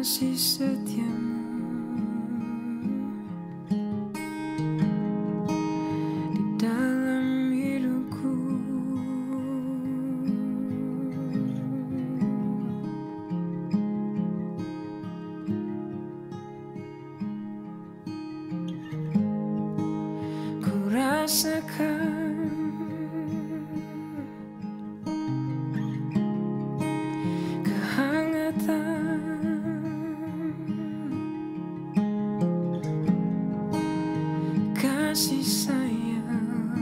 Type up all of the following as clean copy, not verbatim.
kasih setiamu di dalam hidupku. Ku rasakan kasih sayang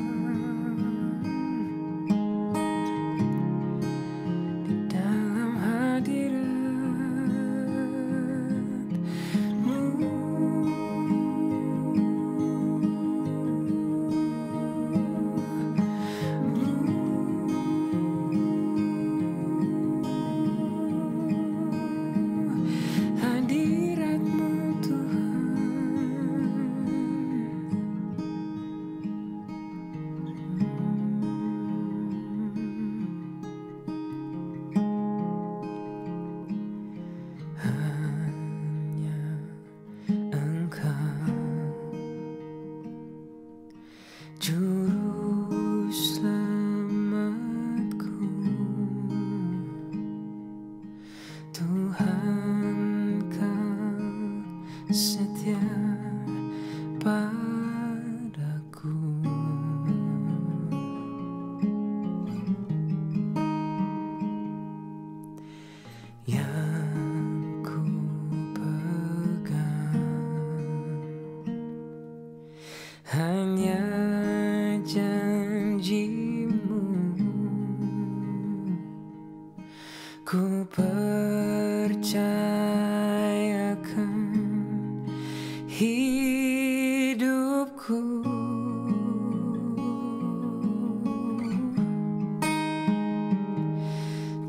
di dalam hadiratmu. Hadiratmu Tuhan, hanya Engkau juru selamatku. Tuhan, Kau setia padaku. Yang ku pegang hanya janji-Mu. Ku percayakan hidupku.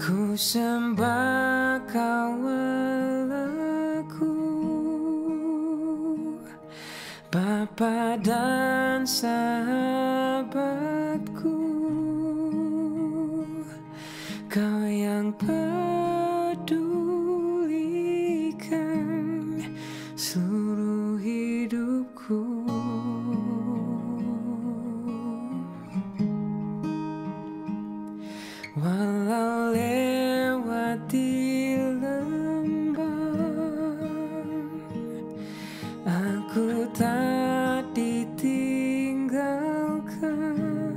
Ku sembah Kaulah-Ku, Bapa dan sahabatku. Kau yang pedulikan seluruh hidupku. Walau lewat di lembah, aku tak ditinggalkan.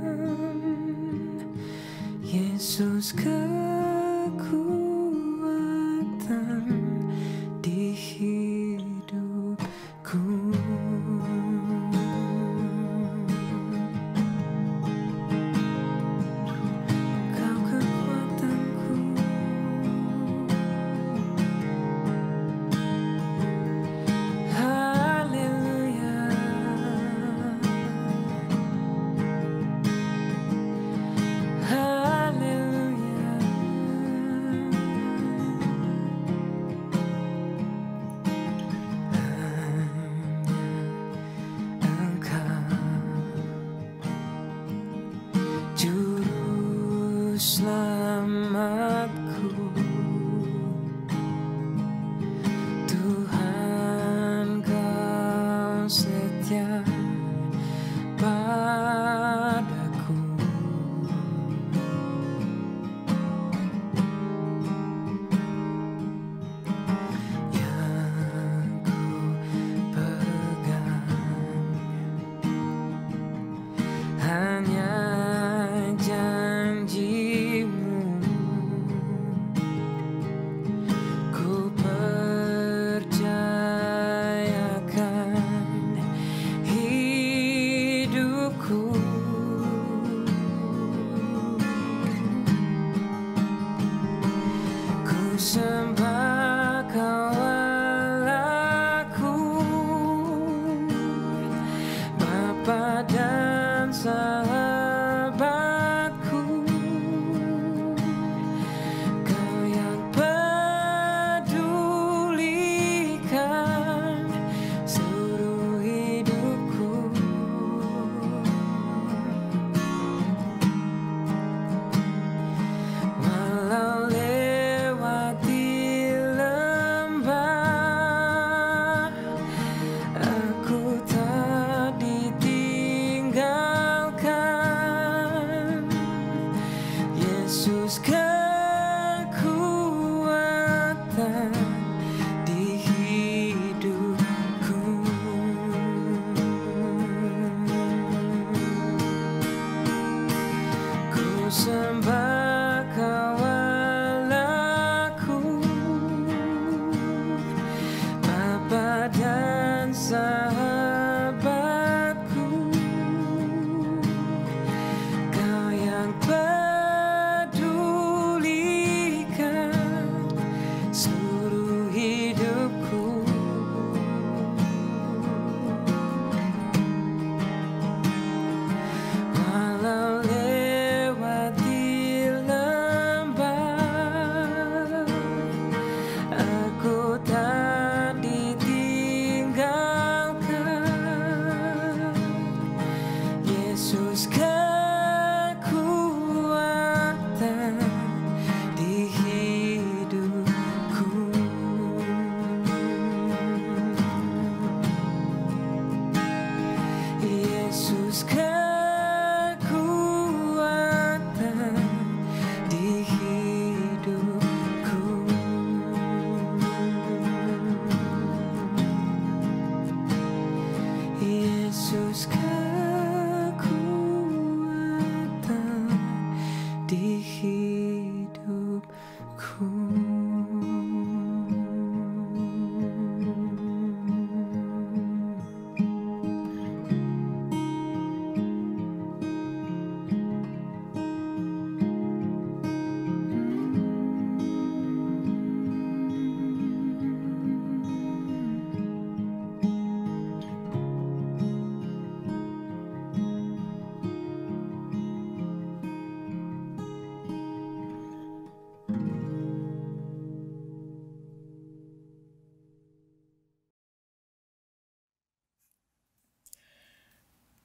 dan sahabatku, Kau yang pedulikan seluruh hidupku. Walau lewati lembah, aku tak ditinggalkan. Yesus kekuatan di hidupku. Yesus kekuatan di hidupku. Yesus kekuatan di hidupku.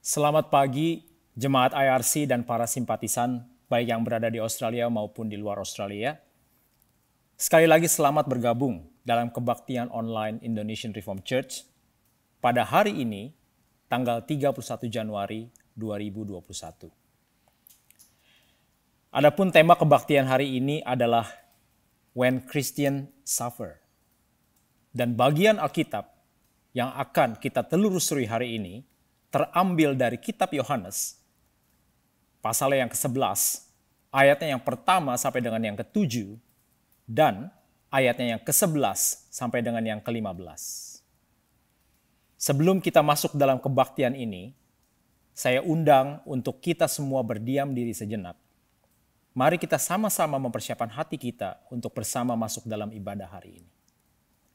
Selamat pagi, jemaat IRC dan para simpatisan, baik yang berada di Australia maupun di luar Australia. Sekali lagi selamat bergabung dalam kebaktian online Indonesian Reformed Church pada hari ini, tanggal 31 Januari 2021. Adapun tema kebaktian hari ini adalah When Christians Suffer. Dan bagian Alkitab yang akan kita telusuri hari ini terambil dari kitab Yohanes, pasal yang ke-11, ayatnya yang pertama sampai dengan yang ke-7, dan ayatnya yang ke-11 sampai dengan yang ke-15. Sebelum kita masuk dalam kebaktian ini, saya undang untuk kita semua berdiam diri sejenak. Mari kita sama-sama mempersiapkan hati kita untuk bersama masuk dalam ibadah hari ini.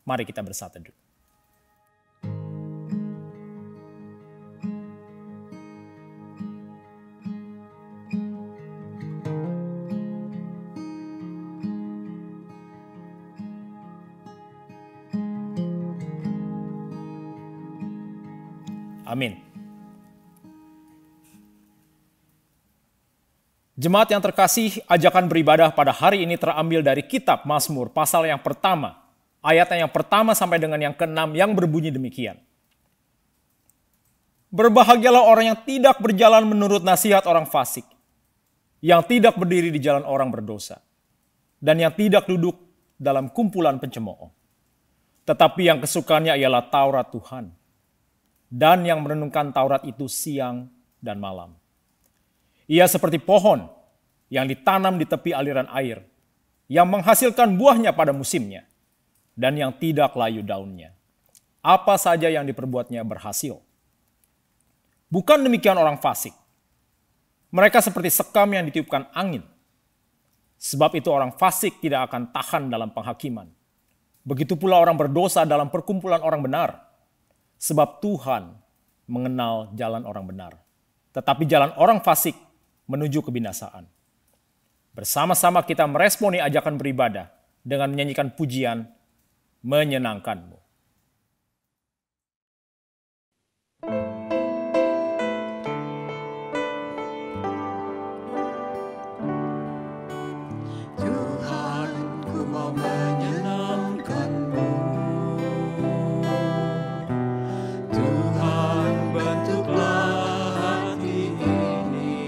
Mari kita bersatu dulu. Amin. Jemaat yang terkasih, ajakan beribadah pada hari ini terambil dari kitab Mazmur pasal yang pertama, ayatnya yang pertama sampai dengan yang ke-6 yang berbunyi demikian. Berbahagialah orang yang tidak berjalan menurut nasihat orang fasik, yang tidak berdiri di jalan orang berdosa, dan yang tidak duduk dalam kumpulan pencemooh. Tetapi yang kesukaannya ialah Taurat Tuhan, dan yang merenungkan Taurat itu siang dan malam. Ia seperti pohon yang ditanam di tepi aliran air, yang menghasilkan buahnya pada musimnya, dan yang tidak layu daunnya. Apa saja yang diperbuatnya berhasil. Bukan demikian orang fasik. Mereka seperti sekam yang ditiupkan angin. Sebab itu orang fasik tidak akan tahan dalam penghakiman. Begitu pula orang berdosa dalam perkumpulan orang benar. Sebab Tuhan mengenal jalan orang benar. Tetapi jalan orang fasik menuju kebinasaan. Bersama-sama kita meresponi ajakan beribadah dengan menyanyikan pujian menyenangkanmu. Tuhan, ku mau menyenangkanmu. Tuhan, bentuklah hati ini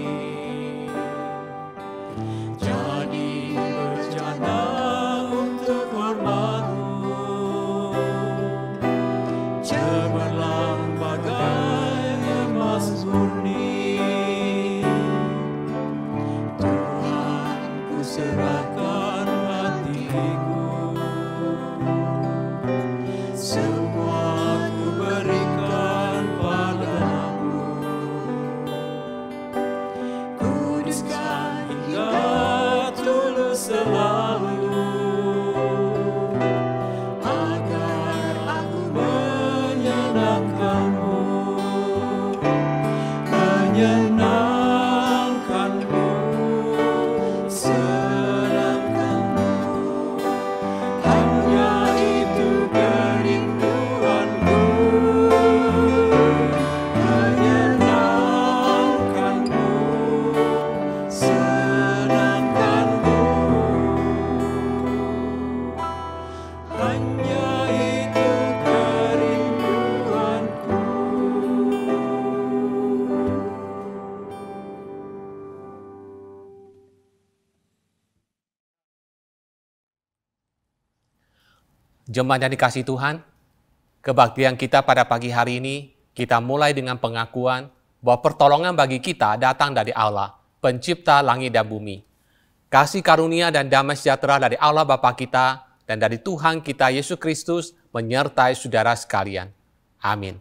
jadi berjana untuk hormat-Mu, cemerlang bagai emas murni. Tuhan, ku serahkan hatiku, semua Jemaat yang dikasihi Tuhan, kebaktian kita pada pagi hari ini, kita mulai dengan pengakuan bahwa pertolongan bagi kita datang dari Allah, pencipta langit dan bumi. Kasih karunia dan damai sejahtera dari Allah Bapa kita dan dari Tuhan kita Yesus Kristus menyertai saudara sekalian. Amin.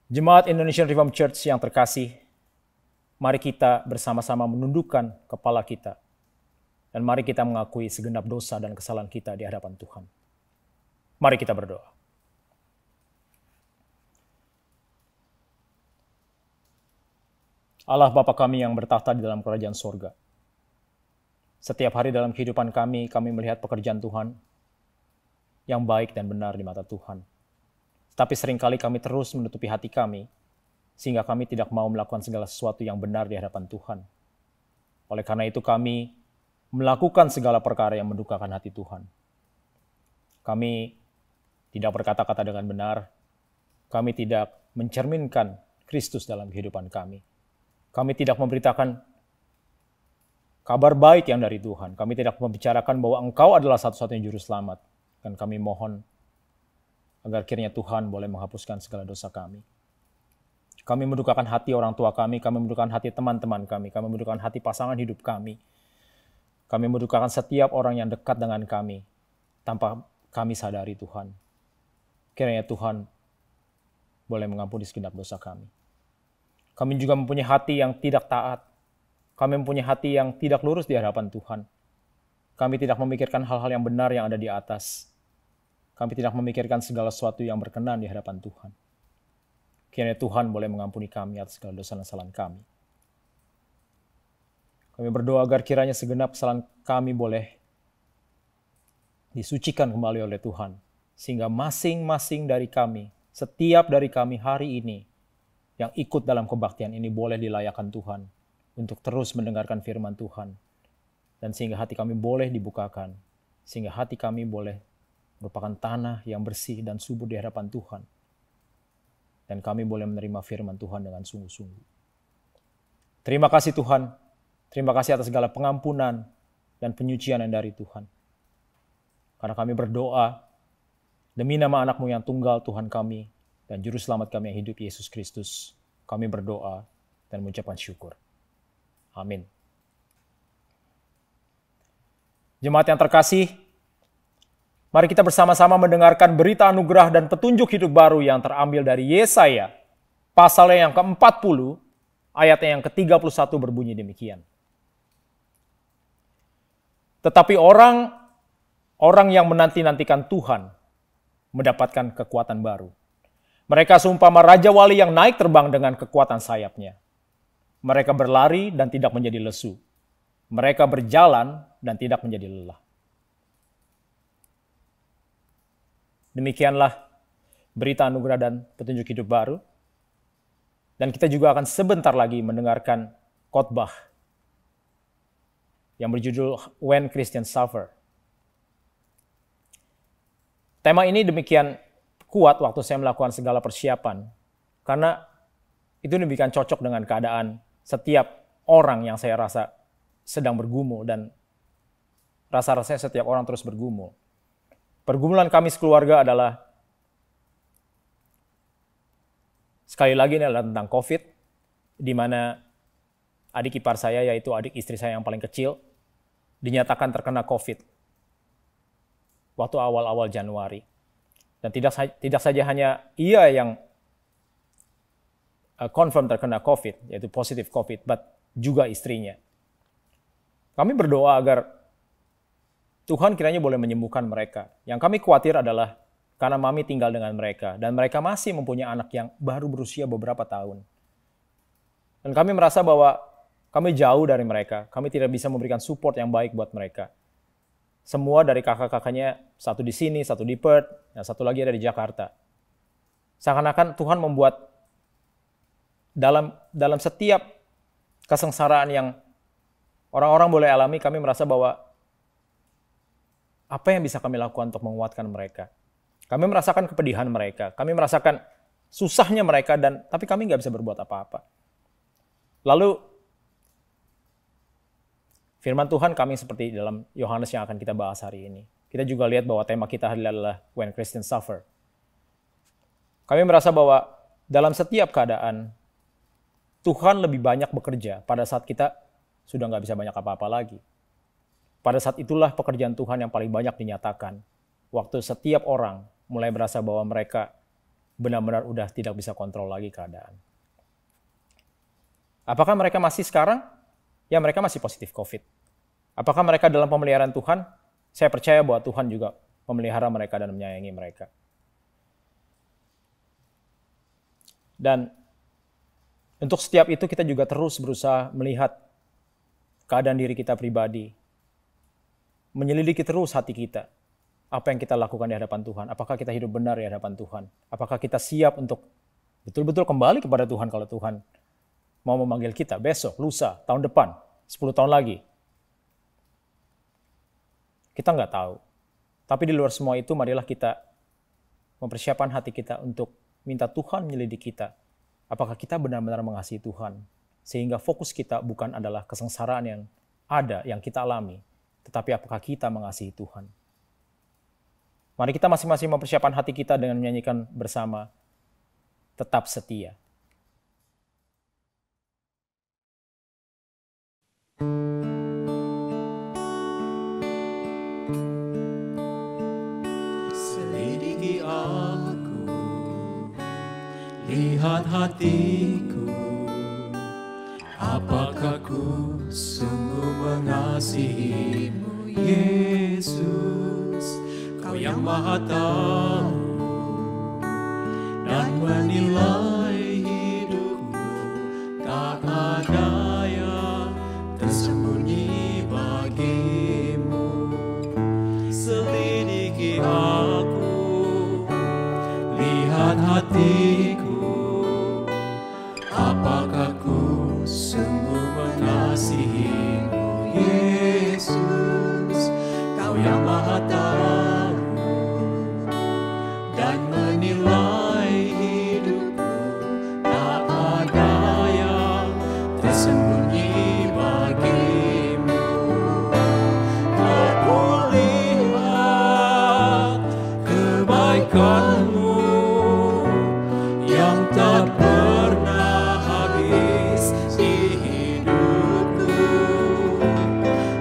Jemaat Indonesian Reformed Church yang terkasih, mari kita bersama-sama menundukkan kepala kita. Dan mari kita mengakui segenap dosa dan kesalahan kita di hadapan Tuhan. Mari kita berdoa. Allah Bapa kami yang bertahta di dalam kerajaan sorga. Setiap hari dalam kehidupan kami melihat pekerjaan Tuhan yang baik dan benar di mata Tuhan. Tapi seringkali kami terus menutupi hati kami, sehingga kami tidak mau melakukan segala sesuatu yang benar di hadapan Tuhan. Oleh karena itu kami melakukan segala perkara yang mendukakan hati Tuhan. Kami tidak berkata-kata dengan benar, kami tidak mencerminkan Kristus dalam kehidupan kami. Kami tidak memberitakan kabar baik yang dari Tuhan. Kami tidak membicarakan bahwa Engkau adalah satu-satunya juru selamat. Dan kami mohon agar kiranya Tuhan boleh menghapuskan segala dosa kami. Kami mendukakan hati orang tua kami mendukakan hati teman-teman kami mendukakan hati pasangan hidup kami. Kami mendukakan setiap orang yang dekat dengan kami, tanpa kami sadari Tuhan. Kiranya Tuhan boleh mengampuni segenap dosa kami. Kami juga mempunyai hati yang tidak taat. Kami mempunyai hati yang tidak lurus di hadapan Tuhan. Kami tidak memikirkan hal-hal yang benar yang ada di atas. Kami tidak memikirkan segala sesuatu yang berkenan di hadapan Tuhan. Kiranya Tuhan boleh mengampuni kami atas segala dosa dan kesalahan kami. Kami berdoa agar kiranya segenap kesalahan kami boleh disucikan kembali oleh Tuhan. Sehingga masing-masing dari kami, setiap dari kami hari ini, yang ikut dalam kebaktian ini boleh dilayakkan Tuhan untuk terus mendengarkan firman Tuhan. Dan sehingga hati kami boleh dibukakan. Sehingga hati kami boleh merupakan tanah yang bersih dan subur di hadapan Tuhan. Dan kami boleh menerima firman Tuhan dengan sungguh-sungguh. Terima kasih Tuhan. Terima kasih atas segala pengampunan dan penyucian yang dari Tuhan. Karena kami berdoa demi nama anak-Mu yang tunggal Tuhan kami dan Juru Selamat kami yang hidup Yesus Kristus. Kami berdoa dan mengucapkan syukur. Amin. Jemaat yang terkasih, mari kita bersama-sama mendengarkan berita anugerah dan petunjuk hidup baru yang terambil dari Yesaya. Pasalnya yang ke-40, ayatnya yang ke-31 berbunyi demikian. Tetapi orang yang menanti-nantikan Tuhan mendapatkan kekuatan baru. Mereka seumpama Raja Wali yang naik terbang dengan kekuatan sayapnya. Mereka berlari dan tidak menjadi lesu. Mereka berjalan dan tidak menjadi lelah. Demikianlah berita anugerah dan petunjuk hidup baru. Dan kita juga akan sebentar lagi mendengarkan khotbah yang berjudul When Christians Suffer. Tema ini demikian kuat waktu saya melakukan segala persiapan, karena itu demikian cocok dengan keadaan setiap orang yang saya rasa sedang bergumul, dan rasa-rasanya setiap orang terus bergumul. Pergumulan kami sekeluarga adalah, sekali lagi ini adalah tentang COVID, di mana adik ipar saya, yaitu adik istri saya yang paling kecil, dinyatakan terkena COVID waktu awal-awal Januari. Dan tidak saja hanya ia yang confirm terkena COVID, yaitu positif COVID, but juga istrinya. Kami berdoa agar Tuhan kiranya boleh menyembuhkan mereka. Yang kami khawatir adalah karena mami tinggal dengan mereka, dan mereka masih mempunyai anak yang baru berusia beberapa tahun. Dan kami merasa bahwa kami jauh dari mereka, kami tidak bisa memberikan support yang baik buat mereka. Semua dari kakak-kakaknya, satu di sini, satu di Perth, dan satu lagi ada di Jakarta. Seakan-akan Tuhan membuat dalam setiap kesengsaraan yang orang-orang boleh alami, kami merasa bahwa apa yang bisa kami lakukan untuk menguatkan mereka. Kami merasakan kepedihan mereka, kami merasakan susahnya mereka, tapi kami nggak bisa berbuat apa-apa. Lalu Firman Tuhan kami seperti dalam Yohanes yang akan kita bahas hari ini. Kita juga lihat bahwa tema kita adalah When Christians Suffer. Kami merasa bahwa dalam setiap keadaan, Tuhan lebih banyak bekerja pada saat kita sudah nggak bisa banyak apa-apa lagi. Pada saat itulah pekerjaan Tuhan yang paling banyak dinyatakan. Waktu setiap orang mulai merasa bahwa mereka benar-benar udah tidak bisa kontrol lagi keadaan. Apakah mereka masih sekarang? Ya, mereka masih positif COVID. Apakah mereka dalam pemeliharaan Tuhan? Saya percaya bahwa Tuhan juga memelihara mereka dan menyayangi mereka. Dan untuk setiap itu kita juga terus berusaha melihat keadaan diri kita pribadi. Menyelidiki terus hati kita. Apa yang kita lakukan di hadapan Tuhan? Apakah kita hidup benar di hadapan Tuhan? Apakah kita siap untuk betul-betul kembali kepada Tuhan kalau Tuhan mau memanggil kita besok, lusa, tahun depan, 10 tahun lagi? Kita nggak tahu. Tapi di luar semua itu, marilah kita mempersiapkan hati kita untuk minta Tuhan menyelidiki kita. Apakah kita benar-benar mengasihi Tuhan? Sehingga fokus kita bukan adalah kesengsaraan yang ada, yang kita alami. Tetapi apakah kita mengasihi Tuhan? Mari kita masing-masing mempersiapkan hati kita dengan menyanyikan bersama Tetap Setia. Selidiki aku, lihat hatiku, apakah ku sungguh mengasihimu, Yesus? Kau yang Maha Tahu dan menilai hidupku, tak ada yang tersembunyi bagimu. Selidiki aku, lihat hatiku, apakah ku sungguh mengasihimu, Yesus? Kau yang Maha Tahu dan menilai hidupku, tak ada yang tersembunyi bagimu. Aku lihat kebaikanmu yang tak pernah habis di hidupku.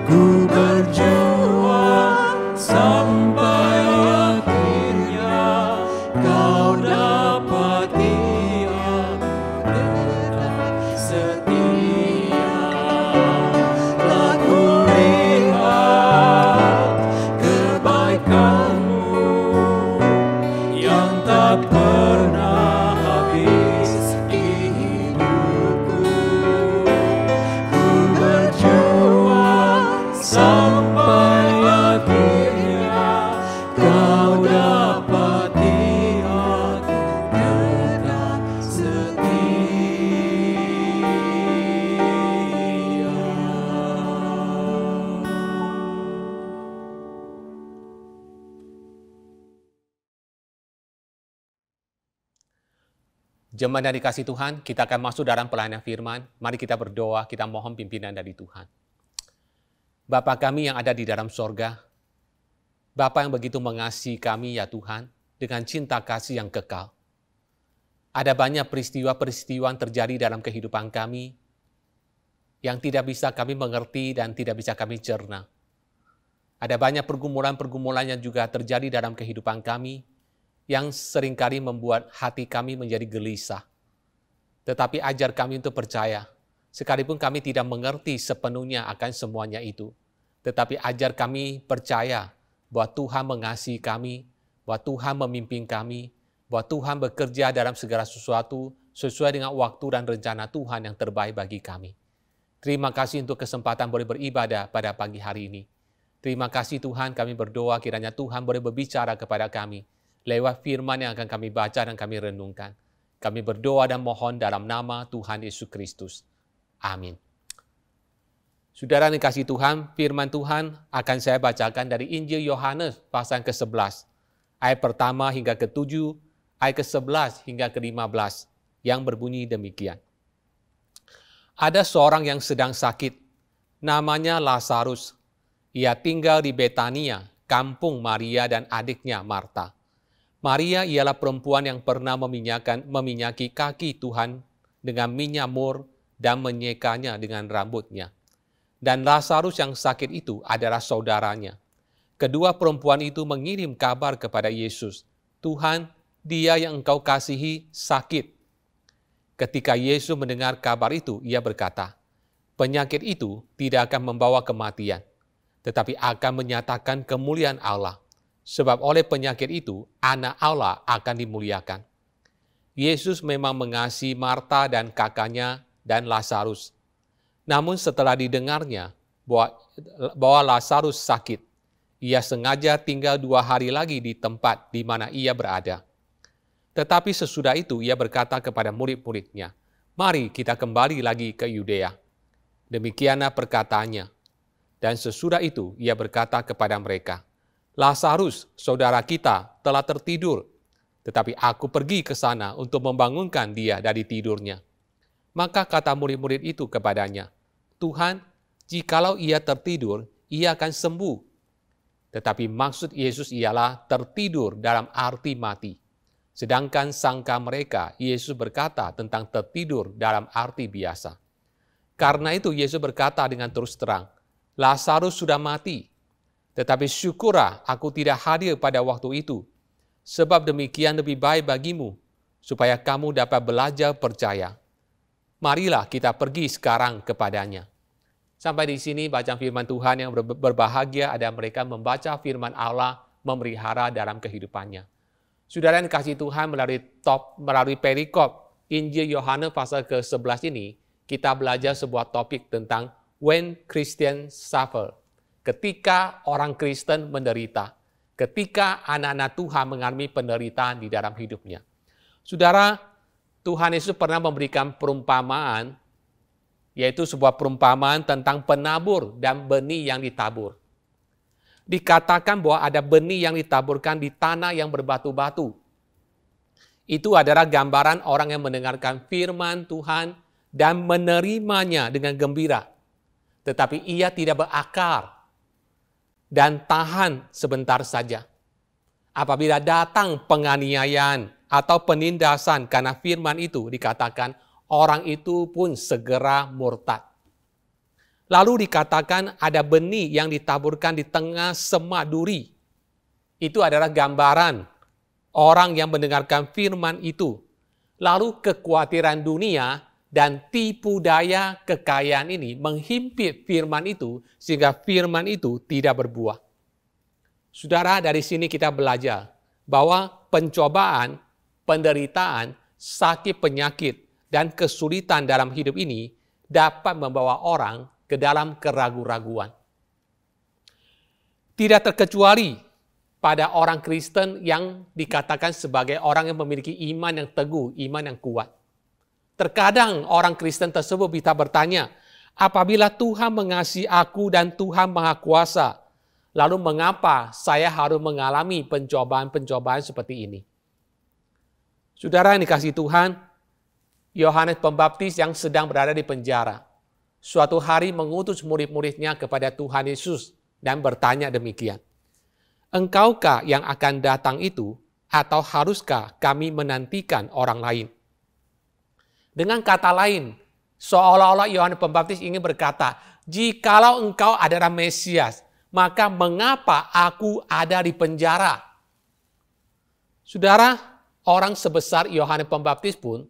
Ku berjuang sampai akhirnya kau dapati aku tetap setia. Telah kulihat kebaikanmu yang tak pernah habis di hidupku. Ku berjuang sampai akhirnya kau dapati aku tetap setia. Jemaat yang dikasih Tuhan, kita akan masuk dalam pelayanan firman. Mari kita berdoa, kita mohon pimpinan dari Tuhan. Bapa kami yang ada di dalam sorga, Bapa yang begitu mengasihi kami ya Tuhan, dengan cinta kasih yang kekal. Ada banyak peristiwa-peristiwa yang terjadi dalam kehidupan kami, yang tidak bisa kami mengerti dan tidak bisa kami cerna. Ada banyak pergumulan-pergumulan yang juga terjadi dalam kehidupan kami, yang seringkali membuat hati kami menjadi gelisah. Tetapi ajar kami untuk percaya, sekalipun kami tidak mengerti sepenuhnya akan semuanya itu. Tetapi ajar kami percaya bahwa Tuhan mengasihi kami, bahwa Tuhan memimpin kami, bahwa Tuhan bekerja dalam segala sesuatu sesuai dengan waktu dan rencana Tuhan yang terbaik bagi kami. Terima kasih untuk kesempatan boleh beribadah pada pagi hari ini. Terima kasih Tuhan, kami berdoa kiranya Tuhan boleh berbicara kepada kami lewat firman yang akan kami baca dan kami renungkan. Kami berdoa dan mohon dalam nama Tuhan Yesus Kristus. Amin. Saudara yang dikasihi Tuhan, firman Tuhan akan saya bacakan dari Injil Yohanes pasal ke-11. Ayat pertama hingga ke-7, ayat ke-11 hingga ke-15, yang berbunyi demikian. Ada seorang yang sedang sakit, Namanya Lazarus. Ia tinggal di Betania, kampung Maria dan adiknya Marta. Maria ialah perempuan yang pernah meminyaki kaki Tuhan dengan minyak mur dan menyekanya dengan rambutnya. Dan Lazarus yang sakit itu adalah saudaranya. Kedua perempuan itu mengirim kabar kepada Yesus, "Tuhan, dia yang engkau kasihi sakit." Ketika Yesus mendengar kabar itu, ia berkata, "Penyakit itu tidak akan membawa kematian, tetapi akan menyatakan kemuliaan Allah. Sebab oleh penyakit itu, anak Allah akan dimuliakan." Yesus memang mengasihi Marta dan kakaknya dan Lazarus. Namun setelah didengarnya bahwa Lazarus sakit, ia sengaja tinggal 2 hari lagi di tempat di mana ia berada. Tetapi sesudah itu ia berkata kepada murid-muridnya, "Mari kita kembali lagi ke Yudea." Demikianlah perkataannya. Dan sesudah itu ia berkata kepada mereka, "Lazarus, saudara kita, telah tertidur, tetapi aku pergi ke sana untuk membangunkan dia dari tidurnya." Maka kata murid-murid itu kepadanya, "Tuhan, jikalau ia tertidur, ia akan sembuh." Tetapi maksud Yesus ialah tertidur dalam arti mati. Sedangkan sangka mereka, Yesus berkata tentang tertidur dalam arti biasa. Karena itu Yesus berkata dengan terus terang, "Lazarus sudah mati, tetapi syukurlah aku tidak hadir pada waktu itu, sebab demikian lebih baik bagimu, supaya kamu dapat belajar percaya. Marilah kita pergi sekarang kepadanya." Sampai di sini bacaan firman Tuhan. Yang berbahagia ada mereka membaca firman Allah, memelihara dalam kehidupannya. Saudara yang dikasihi Tuhan, melalui perikop Injil Yohanes pasal ke-11 ini, kita belajar sebuah topik tentang when Christians suffer. Ketika orang Kristen menderita. Ketika anak-anak Tuhan mengalami penderitaan di dalam hidupnya. Saudara, Tuhan Yesus pernah memberikan perumpamaan, yaitu sebuah perumpamaan tentang penabur dan benih yang ditabur. Dikatakan bahwa ada benih yang ditaburkan di tanah yang berbatu-batu. Itu adalah gambaran orang yang mendengarkan firman Tuhan dan menerimanya dengan gembira. Tetapi ia tidak berakar dan tahan sebentar saja. Apabila datang penganiayaan atau penindasan karena firman itu, dikatakan orang itu pun segera murtad. Lalu dikatakan ada benih yang ditaburkan di tengah semak duri. Itu adalah gambaran orang yang mendengarkan firman itu. Lalu kekhawatiran dunia dan tipu daya kekayaan ini menghimpit firman itu sehingga firman itu tidak berbuah. Saudara, dari sini kita belajar bahwa pencobaan, penderitaan, sakit penyakit, dan kesulitan dalam hidup ini dapat membawa orang ke dalam keraguan-raguan. Tidak terkecuali pada orang Kristen yang dikatakan sebagai orang yang memiliki iman yang teguh, iman yang kuat. Terkadang orang Kristen tersebut bisa bertanya, apabila Tuhan mengasihi aku dan Tuhan Maha Kuasa, lalu mengapa saya harus mengalami pencobaan-pencobaan seperti ini? Saudara yang dikasihi Tuhan, Yohanes Pembaptis yang sedang berada di penjara, suatu hari mengutus murid-muridnya kepada Tuhan Yesus dan bertanya demikian, "Engkaukah yang akan datang itu, atau haruskah kami menantikan orang lain?" Dengan kata lain, seolah-olah Yohanes Pembaptis ingin berkata, "Jikalau engkau adalah Mesias, maka mengapa aku ada di penjara?" Saudara, orang sebesar Yohanes Pembaptis pun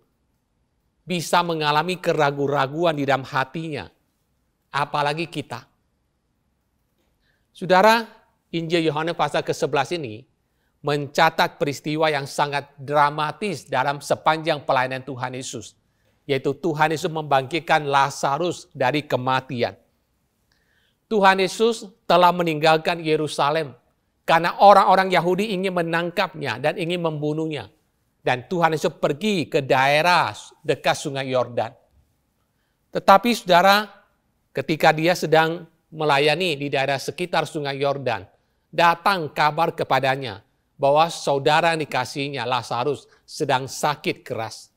bisa mengalami keraguan-raguan di dalam hatinya. Apalagi kita. Saudara, Injil Yohanes pasal ke-11 ini mencatat peristiwa yang sangat dramatis dalam sepanjang pelayanan Tuhan Yesus. Yaitu Tuhan Yesus membangkitkan Lazarus dari kematian. Tuhan Yesus telah meninggalkan Yerusalem karena orang-orang Yahudi ingin menangkapnya dan ingin membunuhnya. Dan Tuhan Yesus pergi ke daerah dekat sungai Yordan. Tetapi saudara, ketika dia sedang melayani di daerah sekitar sungai Yordan, datang kabar kepadanya bahwa saudara yang dikasihinya, Lazarus, sedang sakit keras.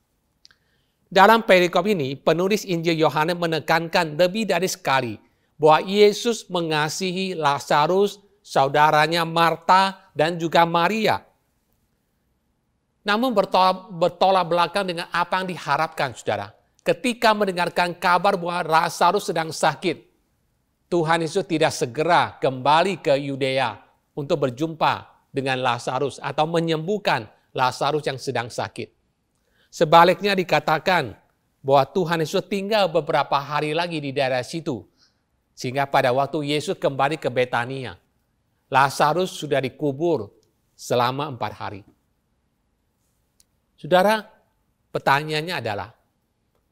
Dalam perikop ini, penulis Injil Yohanes menekankan lebih dari sekali bahwa Yesus mengasihi Lazarus, saudaranya Marta, dan juga Maria. Namun bertolak belakang dengan apa yang diharapkan, saudara. Ketika mendengarkan kabar bahwa Lazarus sedang sakit, Tuhan Yesus tidak segera kembali ke Yudea untuk berjumpa dengan Lazarus atau menyembuhkan Lazarus yang sedang sakit. Sebaliknya dikatakan bahwa Tuhan Yesus tinggal beberapa hari lagi di daerah situ. Sehingga pada waktu Yesus kembali ke Betania, Lazarus sudah dikubur selama 4 hari. Saudara, pertanyaannya adalah,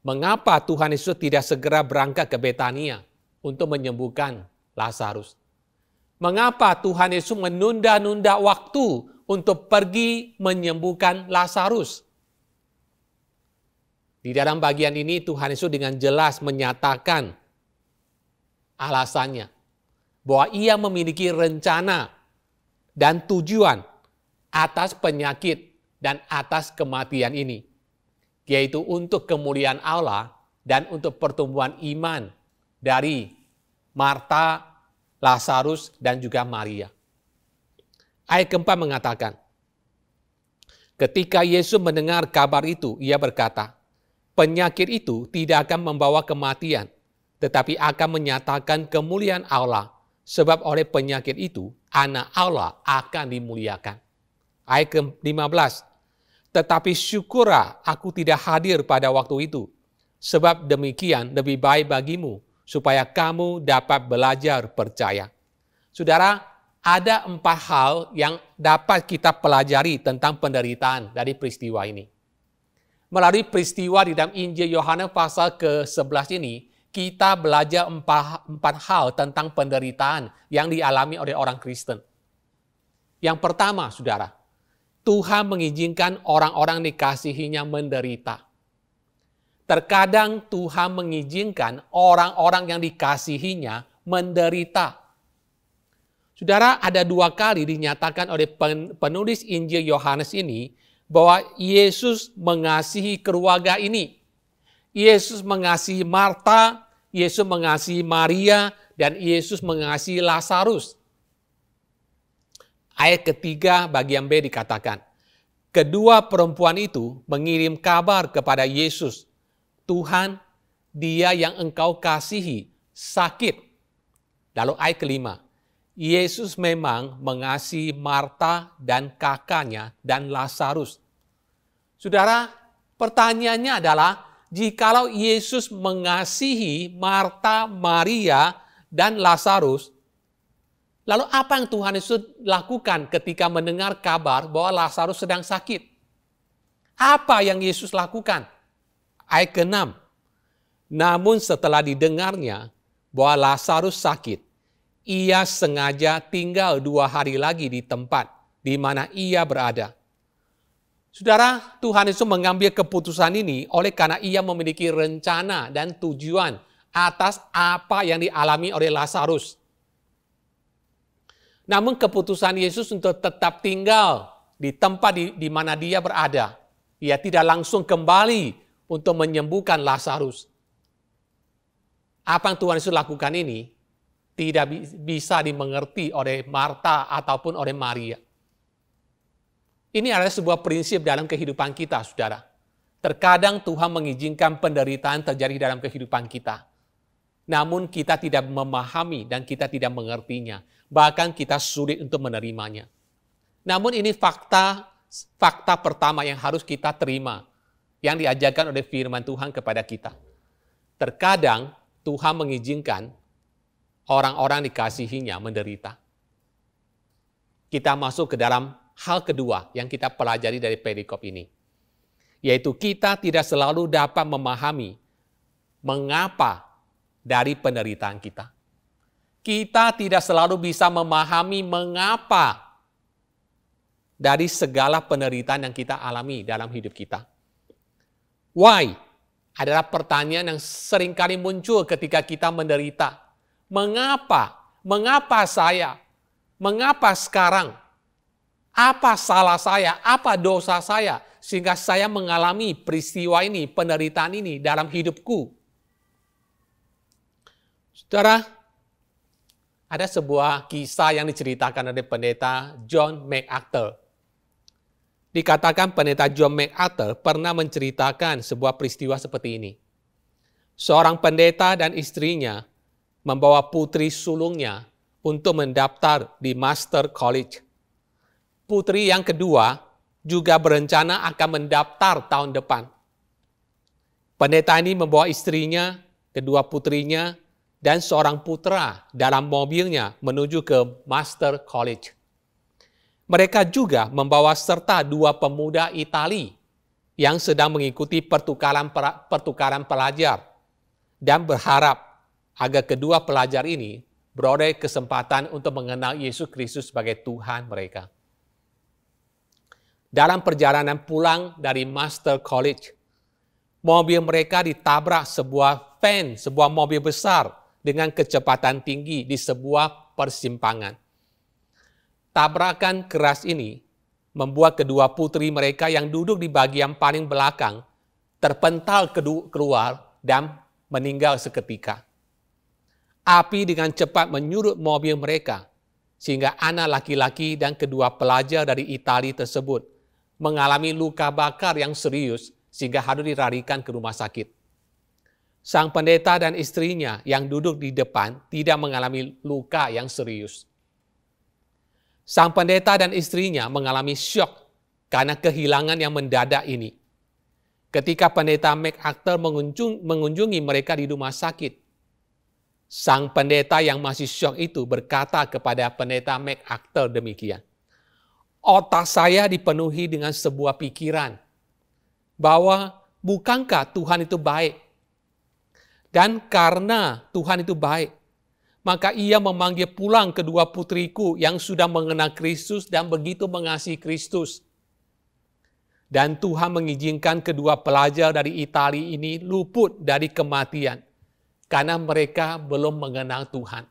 mengapa Tuhan Yesus tidak segera berangkat ke Betania untuk menyembuhkan Lazarus? Mengapa Tuhan Yesus menunda-nunda waktu untuk pergi menyembuhkan Lazarus? Di dalam bagian ini Tuhan Yesus dengan jelas menyatakan alasannya, bahwa ia memiliki rencana dan tujuan atas penyakit dan atas kematian ini, yaitu untuk kemuliaan Allah dan untuk pertumbuhan iman dari Marta, Lazarus, dan juga Maria. Ayat keempat mengatakan, ketika Yesus mendengar kabar itu, ia berkata, penyakit itu tidak akan membawa kematian, tetapi akan menyatakan kemuliaan Allah, sebab oleh penyakit itu, anak Allah akan dimuliakan. Ayat ke-15, tetapi syukurlah aku tidak hadir pada waktu itu, sebab demikian lebih baik bagimu, supaya kamu dapat belajar percaya. Saudara, ada 4 hal yang dapat kita pelajari tentang penderitaan dari peristiwa ini. Melalui peristiwa di dalam Injil Yohanes pasal ke-11 ini, kita belajar 4 hal tentang penderitaan yang dialami oleh orang Kristen. Yang pertama, saudara, Tuhan mengizinkan orang-orang dikasihinya menderita. Terkadang Tuhan mengizinkan orang-orang yang dikasihinya menderita. Saudara, ada 2 kali dinyatakan oleh penulis Injil Yohanes ini bahwa Yesus mengasihi keluarga ini. Yesus mengasihi Marta, Yesus mengasihi Maria, dan Yesus mengasihi Lazarus. Ayat ketiga bagian B dikatakan, kedua perempuan itu mengirim kabar kepada Yesus, Tuhan, dia yang engkau kasihi sakit. Lalu ayat kelima, Yesus memang mengasihi Marta dan kakaknya dan Lazarus. Saudara, pertanyaannya adalah, jikalau Yesus mengasihi Marta, Maria, dan Lazarus, lalu apa yang Tuhan Yesus lakukan ketika mendengar kabar bahwa Lazarus sedang sakit? Apa yang Yesus lakukan? Ayat ke-6. Namun setelah didengarnya bahwa Lazarus sakit, ia sengaja tinggal 2 hari lagi di tempat di mana ia berada. Saudara, Tuhan Yesus mengambil keputusan ini oleh karena ia memiliki rencana dan tujuan atas apa yang dialami oleh Lazarus. Namun keputusan Yesus untuk tetap tinggal di tempat di mana dia berada, ia tidak langsung kembali untuk menyembuhkan Lazarus. Apa yang Tuhan Yesus lakukan ini tidak bisa dimengerti oleh Marta ataupun oleh Maria. Ini adalah sebuah prinsip dalam kehidupan kita, saudara. Terkadang Tuhan mengizinkan penderitaan terjadi dalam kehidupan kita. Namun kita tidak memahami dan kita tidak mengertinya. Bahkan kita sulit untuk menerimanya. Namun ini fakta pertama yang harus kita terima, yang diajarkan oleh firman Tuhan kepada kita. Terkadang Tuhan mengizinkan orang-orang dikasihinya menderita. Kita masuk ke dalam hal kedua yang kita pelajari dari perikop ini. Yaitu kita tidak selalu dapat memahami mengapa dari penderitaan kita. Kita tidak selalu bisa memahami mengapa dari segala penderitaan yang kita alami dalam hidup kita. Why? Adalah pertanyaan yang seringkali muncul ketika kita menderita. Mengapa? Mengapa saya? Mengapa sekarang? Apa salah saya? Apa dosa saya? Sehingga saya mengalami peristiwa ini, penderitaan ini dalam hidupku. Saudara, ada sebuah kisah yang diceritakan oleh pendeta John MacArthur. Dikatakan pendeta John MacArthur pernah menceritakan sebuah peristiwa seperti ini. Seorang pendeta dan istrinya membawa putri sulungnya untuk mendaftar di Master College. Putri yang kedua juga berencana akan mendaftar tahun depan. Pendeta ini membawa istrinya, kedua putrinya, dan seorang putra dalam mobilnya menuju ke Master College. Mereka juga membawa serta dua pemuda Itali yang sedang mengikuti pertukaran pelajar dan berharap agar kedua pelajar ini beroleh kesempatan untuk mengenal Yesus Kristus sebagai Tuhan mereka. Dalam perjalanan pulang dari Master College, mobil mereka ditabrak sebuah van, sebuah mobil besar dengan kecepatan tinggi di sebuah persimpangan. Tabrakan keras ini membuat kedua putri mereka yang duduk di bagian paling belakang terpental keluar dan meninggal seketika. Api dengan cepat menyurut mobil mereka, sehingga anak laki-laki dan kedua pelajar dari Italia tersebut mengalami luka bakar yang serius sehingga harus dilarikan ke rumah sakit. Sang pendeta dan istrinya yang duduk di depan tidak mengalami luka yang serius. Sang pendeta dan istrinya mengalami syok karena kehilangan yang mendadak ini. Ketika pendeta MacArthur mengunjungi mereka di rumah sakit, sang pendeta yang masih syok itu berkata kepada pendeta MacArthur demikian, "Otak saya dipenuhi dengan sebuah pikiran bahwa bukankah Tuhan itu baik? Dan karena Tuhan itu baik, maka ia memanggil pulang kedua putriku yang sudah mengenal Kristus dan begitu mengasihi Kristus. Dan Tuhan mengizinkan kedua pelajar dari Italia ini luput dari kematian karena mereka belum mengenal Tuhan."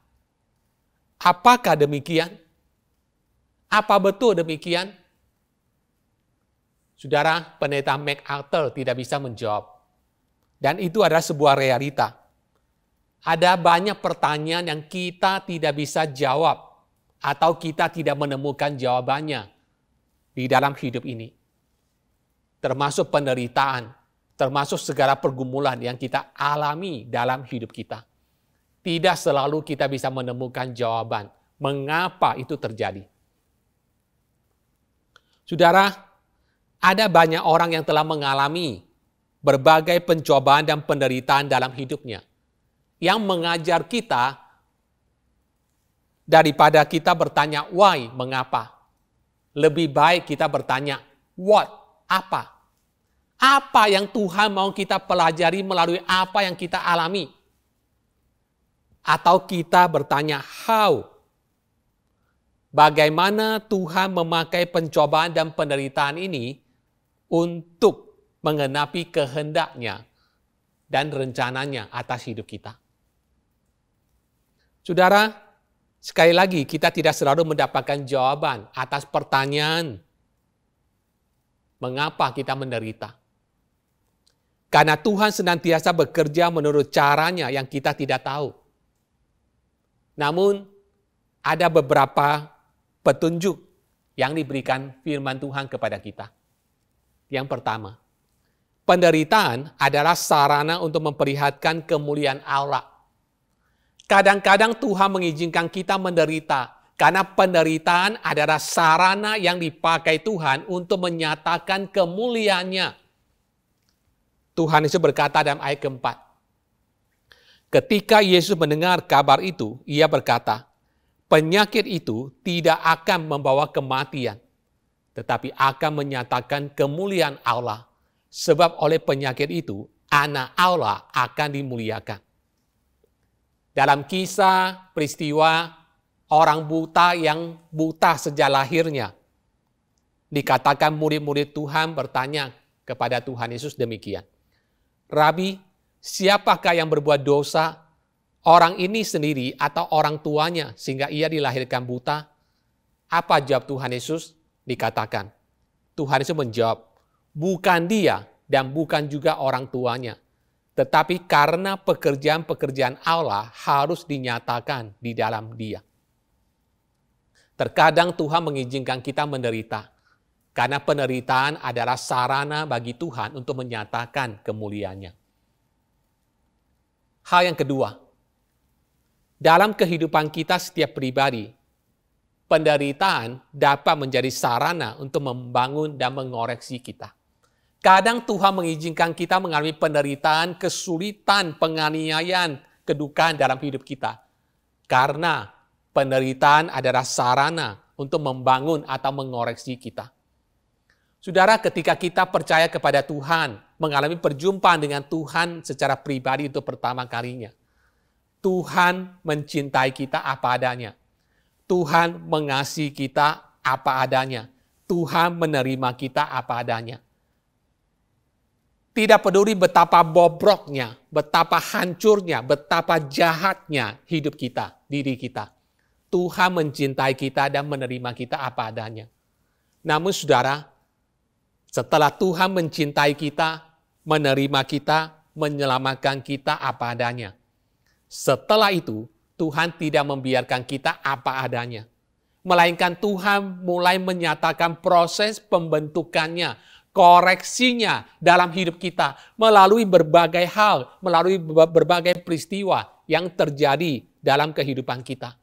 Apakah demikian? Apa betul demikian? Saudara, pendeta MacArthur tidak bisa menjawab. Dan itu adalah sebuah realita. Ada banyak pertanyaan yang kita tidak bisa jawab atau kita tidak menemukan jawabannya di dalam hidup ini. Termasuk penderitaan, termasuk segala pergumulan yang kita alami dalam hidup kita. Tidak selalu kita bisa menemukan jawaban mengapa itu terjadi. Saudara, ada banyak orang yang telah mengalami berbagai pencobaan dan penderitaan dalam hidupnya yang mengajar kita daripada kita bertanya why, mengapa. Lebih baik kita bertanya what, apa. Apa yang Tuhan mau kita pelajari melalui apa yang kita alami. Atau kita bertanya how. Bagaimana Tuhan memakai pencobaan dan penderitaan ini untuk mengenapi kehendaknya dan rencananya atas hidup kita. Saudara, sekali lagi kita tidak selalu mendapatkan jawaban atas pertanyaan mengapa kita menderita. Karena Tuhan senantiasa bekerja menurut caranya yang kita tidak tahu. Namun ada beberapa petunjuk yang diberikan firman Tuhan kepada kita. Yang pertama, penderitaan adalah sarana untuk memperlihatkan kemuliaan Allah. Kadang-kadang Tuhan mengizinkan kita menderita karena penderitaan adalah sarana yang dipakai Tuhan untuk menyatakan kemuliaannya. Tuhan Yesus berkata dalam ayat keempat, ketika Yesus mendengar kabar itu, ia berkata, penyakit itu tidak akan membawa kematian, tetapi akan menyatakan kemuliaan Allah. Sebab oleh penyakit itu, anak Allah akan dimuliakan. Dalam kisah peristiwa orang buta yang buta sejak lahirnya, dikatakan murid-murid Tuhan bertanya kepada Tuhan Yesus demikian, Rabi, siapakah yang berbuat dosa, orang ini sendiri atau orang tuanya sehingga ia dilahirkan buta? Apa jawab Tuhan Yesus? Dikatakan, Tuhan Yesus menjawab, bukan dia dan bukan juga orang tuanya, tetapi karena pekerjaan-pekerjaan Allah harus dinyatakan di dalam Dia. Terkadang Tuhan mengizinkan kita menderita, karena penderitaan adalah sarana bagi Tuhan untuk menyatakan kemuliaannya. Hal yang kedua, dalam kehidupan kita setiap pribadi, penderitaan dapat menjadi sarana untuk membangun dan mengoreksi kita. Kadang Tuhan mengizinkan kita mengalami penderitaan, kesulitan, penganiayaan, kedukaan dalam hidup kita. Karena penderitaan adalah sarana untuk membangun atau mengoreksi kita. Saudara, ketika kita percaya kepada Tuhan, mengalami perjumpaan dengan Tuhan secara pribadi untuk pertama kalinya, Tuhan mencintai kita apa adanya. Tuhan mengasihi kita apa adanya. Tuhan menerima kita apa adanya. Tidak peduli betapa bobroknya, betapa hancurnya, betapa jahatnya hidup kita, diri kita. Tuhan mencintai kita dan menerima kita apa adanya. Namun saudara, setelah Tuhan mencintai kita, menerima kita, menyelamatkan kita apa adanya. Setelah itu, Tuhan tidak membiarkan kita apa adanya. Melainkan Tuhan mulai menyatakan proses pembentukannya, koreksinya dalam hidup kita melalui berbagai hal, melalui berbagai peristiwa yang terjadi dalam kehidupan kita.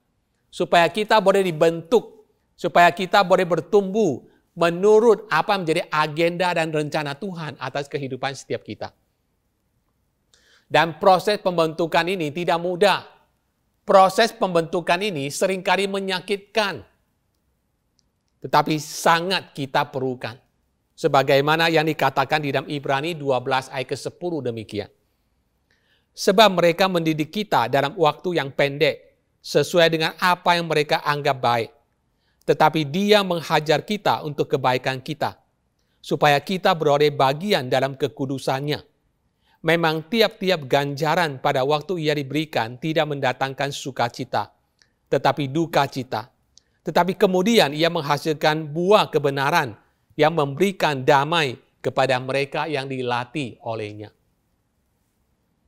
Supaya kita boleh dibentuk, supaya kita boleh bertumbuh menurut apa menjadi agenda dan rencana Tuhan atas kehidupan setiap kita. Dan proses pembentukan ini tidak mudah. Proses pembentukan ini seringkali menyakitkan, tetapi sangat kita perlukan. Sebagaimana yang dikatakan di dalam Ibrani 12 ayat ke-10 demikian. Sebab mereka mendidik kita dalam waktu yang pendek, sesuai dengan apa yang mereka anggap baik. Tetapi Dia menghajar kita untuk kebaikan kita, supaya kita beroleh bagian dalam kekudusannya. Memang tiap-tiap ganjaran pada waktu ia diberikan tidak mendatangkan sukacita, tetapi duka cita. Tetapi kemudian ia menghasilkan buah kebenaran yang memberikan damai kepada mereka yang dilatih olehnya.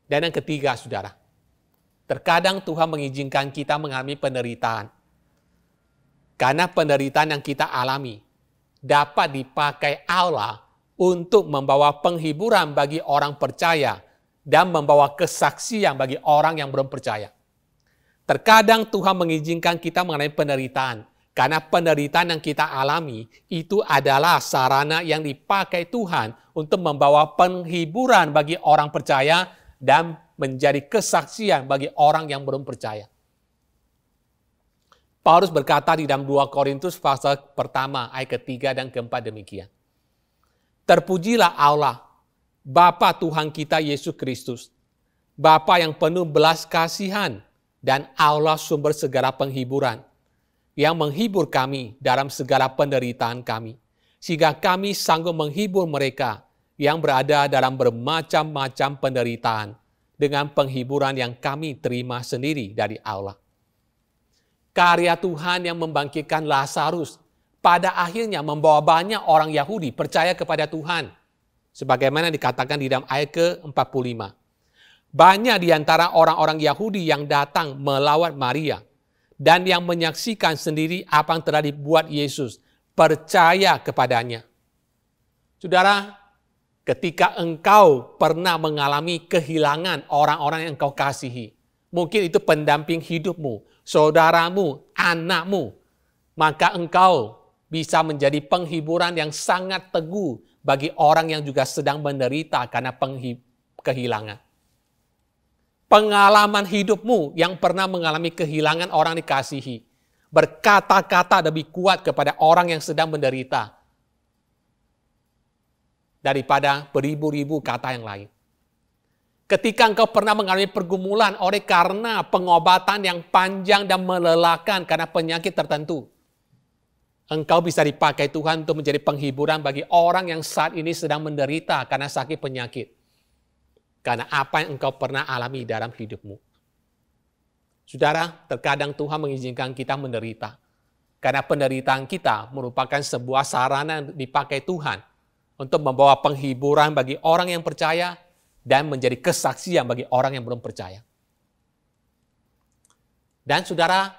Dan yang ketiga, saudara, terkadang Tuhan mengizinkan kita mengalami penderitaan. Karena penderitaan yang kita alami dapat dipakai Allah untuk membawa penghiburan bagi orang percaya dan membawa kesaksian bagi orang yang belum percaya. Terkadang Tuhan mengizinkan kita mengalami penderitaan, karena penderitaan yang kita alami itu adalah sarana yang dipakai Tuhan untuk membawa penghiburan bagi orang percaya dan menjadi kesaksian bagi orang yang belum percaya. Paulus berkata di dalam 2 Korintus pasal pertama ayat ketiga dan keempat demikian. Terpujilah Allah, Bapa Tuhan kita Yesus Kristus, Bapa yang penuh belas kasihan dan Allah sumber segala penghiburan, yang menghibur kami dalam segala penderitaan kami, sehingga kami sanggup menghibur mereka yang berada dalam bermacam-macam penderitaan dengan penghiburan yang kami terima sendiri dari Allah. Karya Tuhan yang membangkitkan Lazarus pada akhirnya membawa banyak orang Yahudi percaya kepada Tuhan. Sebagaimana dikatakan di dalam ayat ke-45. Banyak di antara orang-orang Yahudi yang datang melawat Maria dan yang menyaksikan sendiri apa yang telah dibuat Yesus, percaya kepadanya. Saudara, ketika engkau pernah mengalami kehilangan orang-orang yang engkau kasihi, mungkin itu pendamping hidupmu, saudaramu, anakmu, maka engkau bisa menjadi penghiburan yang sangat teguh bagi orang yang juga sedang menderita karena kehilangan. Pengalaman hidupmu yang pernah mengalami kehilangan orang dikasihi, berkata-kata lebih kuat kepada orang yang sedang menderita daripada beribu-ribu kata yang lain. Ketika engkau pernah mengalami pergumulan oleh karena pengobatan yang panjang dan melelahkan karena penyakit tertentu, engkau bisa dipakai Tuhan untuk menjadi penghiburan bagi orang yang saat ini sedang menderita karena sakit penyakit. Karena apa yang engkau pernah alami dalam hidupmu. Saudara, terkadang Tuhan mengizinkan kita menderita. Karena penderitaan kita merupakan sebuah sarana yang dipakai Tuhan untuk membawa penghiburan bagi orang yang percaya dan menjadi kesaksian bagi orang yang belum percaya. Dan saudara,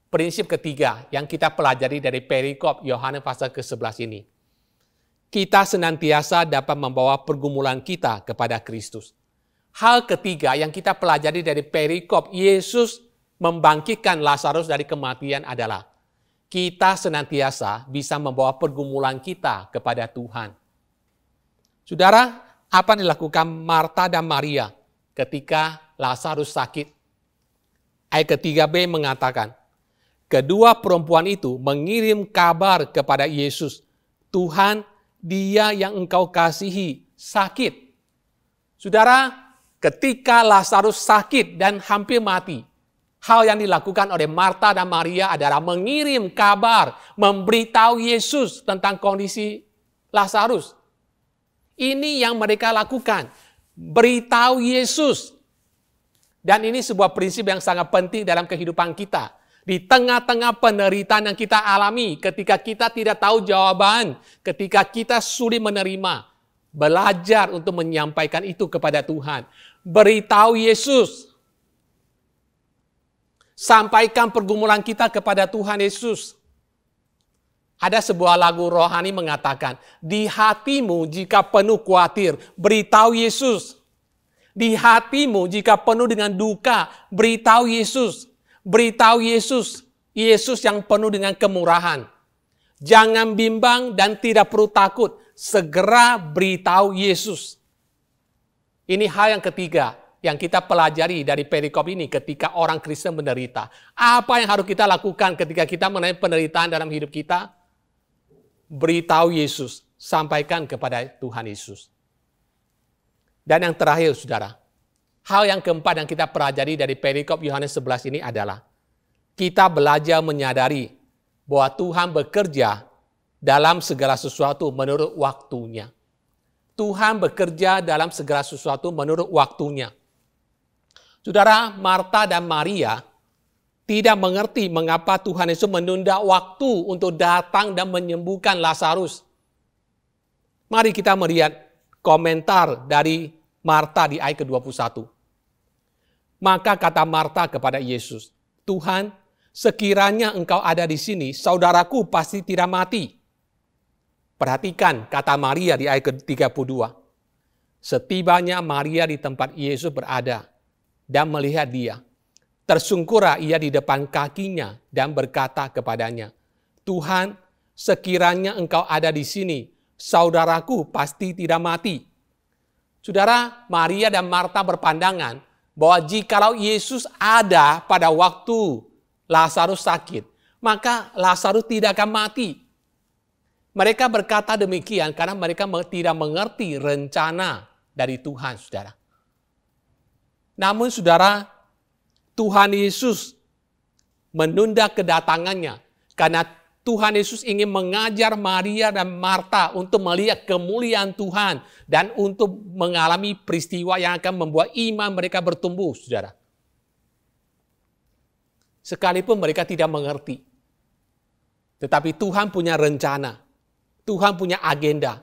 prinsip ketiga yang kita pelajari dari perikop Yohanes pasal ke-11 ini. Kita senantiasa dapat membawa pergumulan kita kepada Kristus. Hal ketiga yang kita pelajari dari perikop Yesus membangkitkan Lazarus dari kematian adalah kita senantiasa bisa membawa pergumulan kita kepada Tuhan. Saudara, apa yang dilakukan Marta dan Maria ketika Lazarus sakit? Ayat ketiga B mengatakan, kedua perempuan itu mengirim kabar kepada Yesus, Tuhan, dia yang engkau kasihi sakit. Saudara, ketika Lazarus sakit dan hampir mati, hal yang dilakukan oleh Marta dan Maria adalah mengirim kabar, memberitahu Yesus tentang kondisi Lazarus. Ini yang mereka lakukan, beritahu Yesus. Dan ini sebuah prinsip yang sangat penting dalam kehidupan kita. Di tengah-tengah penderitaan yang kita alami, ketika kita tidak tahu jawaban, ketika kita sulit menerima, belajar untuk menyampaikan itu kepada Tuhan. Beritahu Yesus. Sampaikan pergumulan kita kepada Tuhan Yesus. Ada sebuah lagu rohani mengatakan, di hatimu jika penuh khawatir, beritahu Yesus. Di hatimu jika penuh dengan duka, beritahu Yesus. Beritahu Yesus. Yesus yang penuh dengan kemurahan. Jangan bimbang dan tidak perlu takut. Segera beritahu Yesus. Ini hal yang ketiga yang kita pelajari dari perikop ini ketika orang Kristen menderita. Apa yang harus kita lakukan ketika kita mengalami penderitaan dalam hidup kita? Beritahu Yesus. Sampaikan kepada Tuhan Yesus. Dan yang terakhir, saudara. Hal yang keempat yang kita pelajari dari perikop Yohanes 11 ini adalah kita belajar menyadari bahwa Tuhan bekerja dalam segala sesuatu menurut waktunya. Tuhan bekerja dalam segala sesuatu menurut waktunya. Saudara, Marta dan Maria tidak mengerti mengapa Tuhan Yesus menunda waktu untuk datang dan menyembuhkan Lazarus. Mari kita melihat komentar dari Marta di ayat ke-21. Maka kata Marta kepada Yesus, Tuhan, sekiranya engkau ada di sini, saudaraku pasti tidak mati. Perhatikan kata Maria di ayat ke-32. Setibanya Maria di tempat Yesus berada dan melihat dia, tersungkurlah ia di depan kakinya dan berkata kepadanya, Tuhan, sekiranya engkau ada di sini, saudaraku pasti tidak mati. Saudara, Maria dan Marta berpandangan bahwa jikalau Yesus ada pada waktu Lazarus sakit, maka Lazarus tidak akan mati. Mereka berkata demikian karena mereka tidak mengerti rencana dari Tuhan, saudara. Namun, saudara, Tuhan Yesus menunda kedatangannya karena Tuhan Yesus ingin mengajar Maria dan Marta untuk melihat kemuliaan Tuhan dan untuk mengalami peristiwa yang akan membuat iman mereka bertumbuh, saudara. Sekalipun mereka tidak mengerti. Tetapi Tuhan punya rencana. Tuhan punya agenda.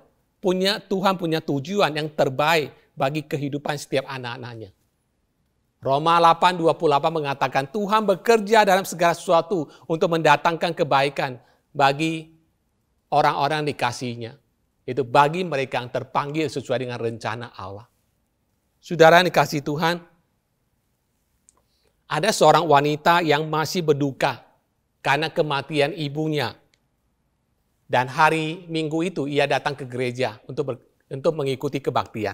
Tuhan punya tujuan yang terbaik bagi kehidupan setiap anak-anaknya. Roma 8:28 mengatakan Tuhan bekerja dalam segala sesuatu untuk mendatangkan kebaikan bagi orang-orang dikasihnya. Itu bagi mereka yang terpanggil sesuai dengan rencana Allah. Saudara yang dikasihi Tuhan, ada seorang wanita yang masih berduka karena kematian ibunya. Dan hari Minggu itu ia datang ke gereja untuk mengikuti kebaktian.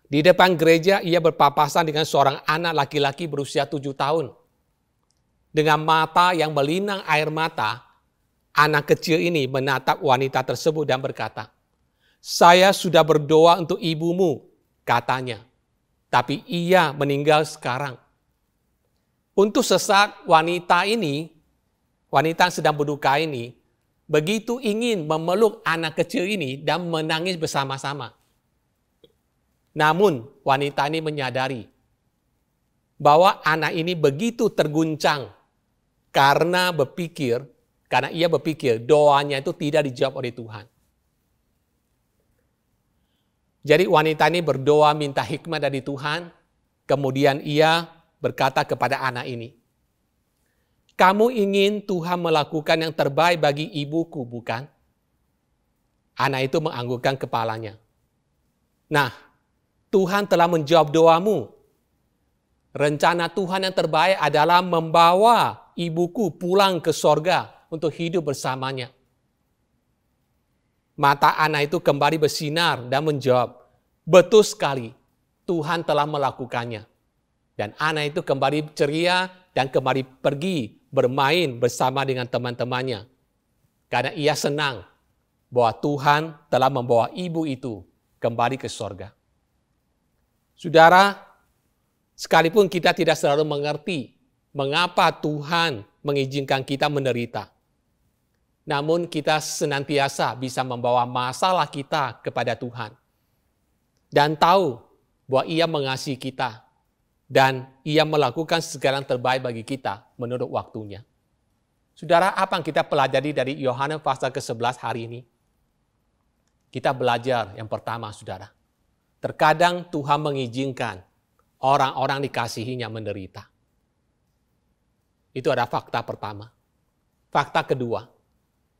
Di depan gereja ia berpapasan dengan seorang anak laki-laki berusia 7 tahun. Dengan mata yang melinang air mata, anak kecil ini menatap wanita tersebut dan berkata, "Saya sudah berdoa untuk ibumu," katanya, "tapi ia meninggal sekarang." Untuk sesaat wanita yang sedang berduka ini, begitu ingin memeluk anak kecil ini dan menangis bersama-sama. Namun wanita ini menyadari bahwa anak ini begitu terguncang karena ia berpikir doanya itu tidak dijawab oleh Tuhan. Jadi wanita ini berdoa minta hikmat dari Tuhan. Kemudian ia berkata kepada anak ini, "Kamu ingin Tuhan melakukan yang terbaik bagi ibuku, bukan?" Anak itu menganggukkan kepalanya. Nah, Tuhan telah menjawab doamu. Rencana Tuhan yang terbaik adalah membawa ibuku pulang ke sorga untuk hidup bersamanya. Mata anak itu kembali bersinar dan menjawab, "Betul sekali, Tuhan telah melakukannya." Dan anak itu kembali ceria dan kembali pergi bermain bersama dengan teman-temannya. Karena ia senang bahwa Tuhan telah membawa ibu itu kembali ke sorga. Saudara, sekalipun kita tidak selalu mengerti mengapa Tuhan mengizinkan kita menderita, namun kita senantiasa bisa membawa masalah kita kepada Tuhan. Dan tahu bahwa Ia mengasihi kita. Dan Ia melakukan segala yang terbaik bagi kita menurut waktunya. Saudara, apa yang kita pelajari dari Yohanes pasal ke-11 hari ini? Kita belajar yang pertama, saudara. Terkadang Tuhan mengizinkan orang-orang dikasihinya menderita. Itu adalah fakta pertama. Fakta kedua,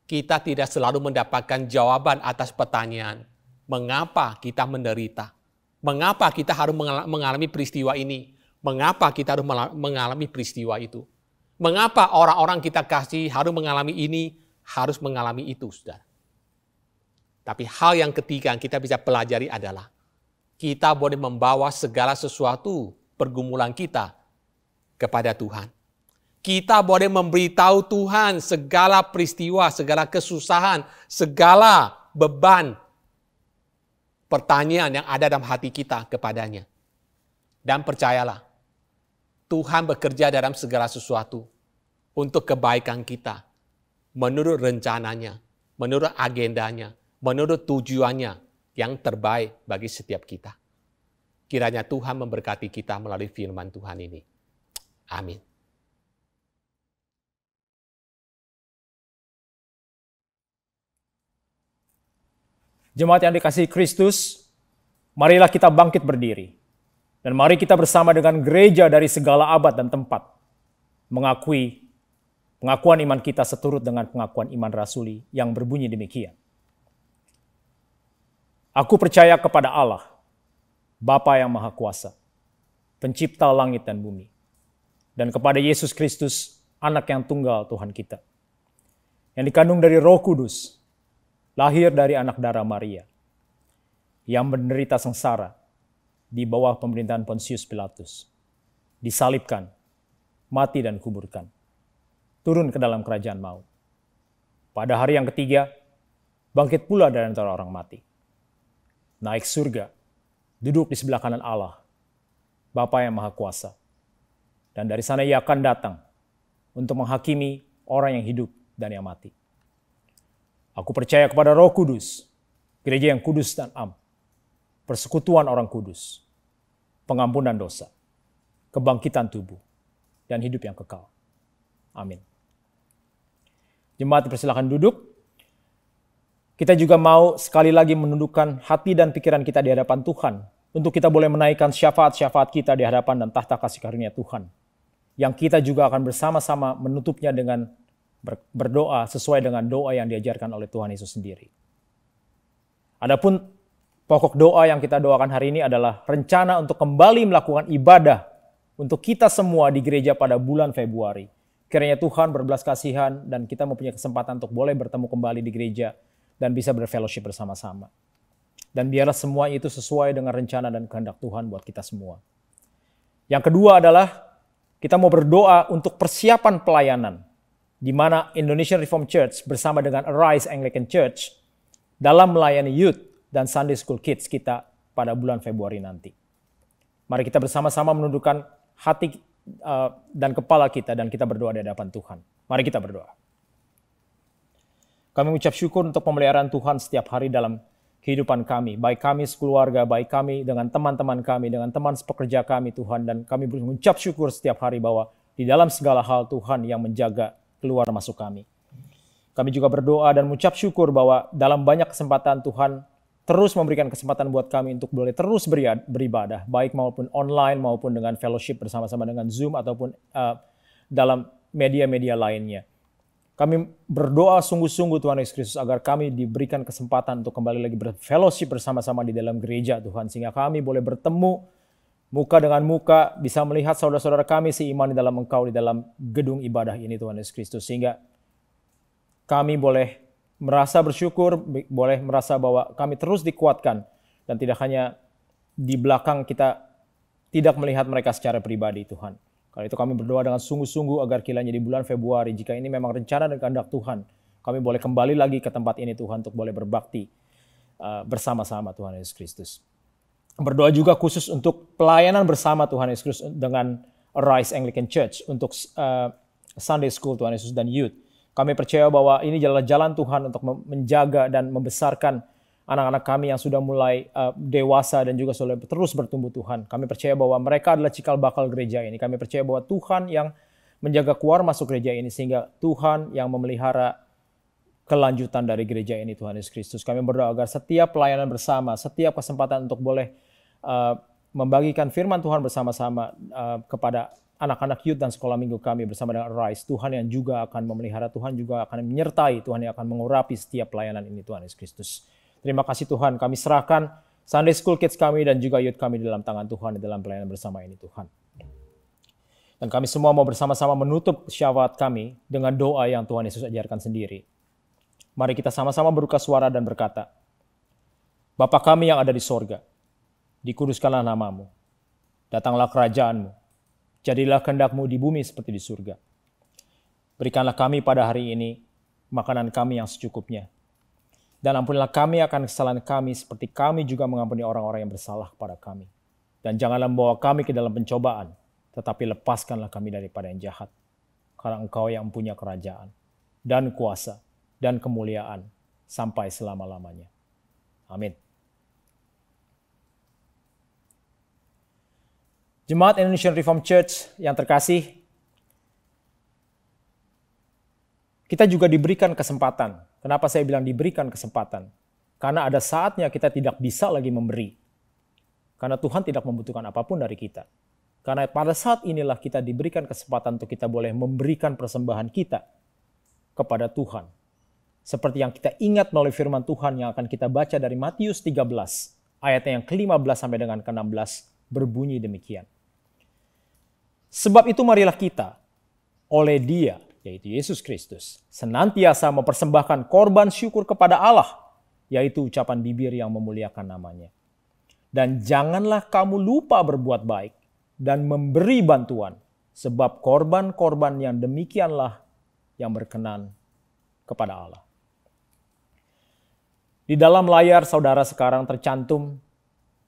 kita tidak selalu mendapatkan jawaban atas pertanyaan, mengapa kita menderita? Mengapa kita harus mengalami peristiwa ini? Mengapa kita harus mengalami peristiwa itu? Mengapa orang-orang kita kasih harus mengalami ini, harus mengalami itu, saudara? Tapi hal yang ketiga yang kita bisa pelajari adalah, kita boleh membawa segala sesuatu pergumulan kita kepada Tuhan. Kita boleh memberitahu Tuhan segala peristiwa, segala kesusahan, segala beban, pertanyaan yang ada dalam hati kita kepadanya. Dan percayalah, Tuhan bekerja dalam segala sesuatu untuk kebaikan kita, menurut rencananya, menurut agendanya, menurut tujuannya yang terbaik bagi setiap kita. Kiranya Tuhan memberkati kita melalui firman Tuhan ini. Amin. Jemaat yang dikasihi Kristus, marilah kita bangkit berdiri. Dan mari kita bersama dengan gereja dari segala abad dan tempat mengakui pengakuan iman kita seturut dengan pengakuan iman rasuli yang berbunyi demikian. Aku percaya kepada Allah, Bapa yang Maha Kuasa, pencipta langit dan bumi, dan kepada Yesus Kristus, anak yang tunggal Tuhan kita, yang dikandung dari Roh Kudus, lahir dari anak darah Maria, yang menderita sengsara di bawah pemerintahan Pontius Pilatus, disalibkan, mati dan kuburkan, turun ke dalam kerajaan maut. Pada hari yang ketiga, bangkit pula dari antara orang mati, naik surga, duduk di sebelah kanan Allah, Bapa yang Maha Kuasa, dan dari sana Ia akan datang untuk menghakimi orang yang hidup dan yang mati. Aku percaya kepada Roh Kudus, gereja yang kudus dan am, persekutuan orang kudus, pengampunan dosa, kebangkitan tubuh, dan hidup yang kekal. Amin. Jemaat dipersilakan duduk. Kita juga mau sekali lagi menundukkan hati dan pikiran kita di hadapan Tuhan, untuk kita boleh menaikkan syafaat-syafaat kita di hadapan dan tahta kasih karunia Tuhan, yang kita juga akan bersama-sama menutupnya dengan berdoa sesuai dengan doa yang diajarkan oleh Tuhan Yesus sendiri. Adapun pokok doa yang kita doakan hari ini adalah rencana untuk kembali melakukan ibadah untuk kita semua di gereja pada bulan Februari. Kiranya Tuhan berbelas kasihan dan kita mempunyai kesempatan untuk boleh bertemu kembali di gereja dan bisa berfellowship bersama-sama. Dan biarlah semua itu sesuai dengan rencana dan kehendak Tuhan buat kita semua. Yang kedua adalah kita mau berdoa untuk persiapan pelayanan, di mana Indonesian Reformed Church bersama dengan Arise Anglican Church dalam melayani youth dan Sunday School Kids kita pada bulan Februari nanti. Mari kita bersama-sama menundukkan hati dan kepala kita dan kita berdoa di hadapan Tuhan. Mari kita berdoa. Kami mengucap syukur untuk pemeliharaan Tuhan setiap hari dalam kehidupan kami, baik kami sekeluarga, baik kami dengan teman-teman kami, dengan teman sepekerja kami Tuhan, dan kami mengucap syukur setiap hari bahwa di dalam segala hal Tuhan yang menjaga keluar masuk kami. Kami juga berdoa dan mengucap syukur bahwa dalam banyak kesempatan Tuhan terus memberikan kesempatan buat kami untuk boleh terus beribadah, baik maupun online maupun dengan fellowship bersama-sama dengan Zoom ataupun dalam media-media lainnya. Kami berdoa sungguh-sungguh Tuhan Yesus Kristus agar kami diberikan kesempatan untuk kembali lagi berfellowship bersama-sama di dalam gereja Tuhan, sehingga kami boleh bertemu muka dengan muka, bisa melihat saudara-saudara kami seiman di dalam Engkau di dalam gedung ibadah ini Tuhan Yesus Kristus, sehingga kami boleh merasa bersyukur, boleh merasa bahwa kami terus dikuatkan dan tidak hanya di belakang kita tidak melihat mereka secara pribadi Tuhan. Karena itu kami berdoa dengan sungguh-sungguh agar kiranya di bulan Februari, jika ini memang rencana dan kehendak Tuhan, kami boleh kembali lagi ke tempat ini Tuhan untuk boleh berbakti bersama-sama Tuhan Yesus Kristus. Berdoa juga khusus untuk pelayanan bersama Tuhan Yesus Kristus dengan Arise Anglican Church untuk Sunday School Tuhan Yesus dan Youth. Kami percaya bahwa ini adalah jalan Tuhan untuk menjaga dan membesarkan anak-anak kami yang sudah mulai dewasa dan juga sudah terus bertumbuh Tuhan. Kami percaya bahwa mereka adalah cikal bakal gereja ini. Kami percaya bahwa Tuhan yang menjaga keluar masuk gereja ini, sehingga Tuhan yang memelihara kelanjutan dari gereja ini Tuhan Yesus Kristus. Kami berdoa agar setiap pelayanan bersama, setiap kesempatan untuk boleh membagikan firman Tuhan bersama-sama kepada anak-anak youth dan sekolah minggu kami bersama dengan Arise, Tuhan yang juga akan memelihara, Tuhan juga akan menyertai, Tuhan yang akan mengurapi setiap pelayanan ini Tuhan Yesus Kristus. Terima kasih Tuhan, kami serahkan Sunday School Kids kami dan juga youth kami di dalam tangan Tuhan di dalam pelayanan bersama ini Tuhan. Dan kami semua mau bersama-sama menutup syafaat kami dengan doa yang Tuhan Yesus ajarkan sendiri. Mari kita sama-sama berbuka suara dan berkata, Bapa kami yang ada di sorga, dikuduskanlah namamu, datanglah kerajaanmu, jadilah kehendak-Mu di bumi seperti di surga. Berikanlah kami pada hari ini makanan kami yang secukupnya. Dan ampunilah kami akan kesalahan kami seperti kami juga mengampuni orang-orang yang bersalah kepada kami. Dan janganlah membawa kami ke dalam pencobaan, tetapi lepaskanlah kami daripada yang jahat. Karena Engkau yang mempunyai kerajaan dan kuasa dan kemuliaan sampai selama-lamanya. Amin. Jemaat Indonesian Reformed Church yang terkasih, kita juga diberikan kesempatan. Kenapa saya bilang diberikan kesempatan? Karena ada saatnya kita tidak bisa lagi memberi. Karena Tuhan tidak membutuhkan apapun dari kita. Karena pada saat inilah kita diberikan kesempatan untuk kita boleh memberikan persembahan kita kepada Tuhan. Seperti yang kita ingat melalui firman Tuhan yang akan kita baca dari Matius 13, ayatnya yang ke-15 sampai dengan ke-16, berbunyi demikian. Sebab itu marilah kita oleh Dia, yaitu Yesus Kristus, senantiasa mempersembahkan korban syukur kepada Allah, yaitu ucapan bibir yang memuliakan namanya. Dan janganlah kamu lupa berbuat baik dan memberi bantuan, sebab korban-korban yang demikianlah yang berkenan kepada Allah. Di dalam layar saudara sekarang tercantum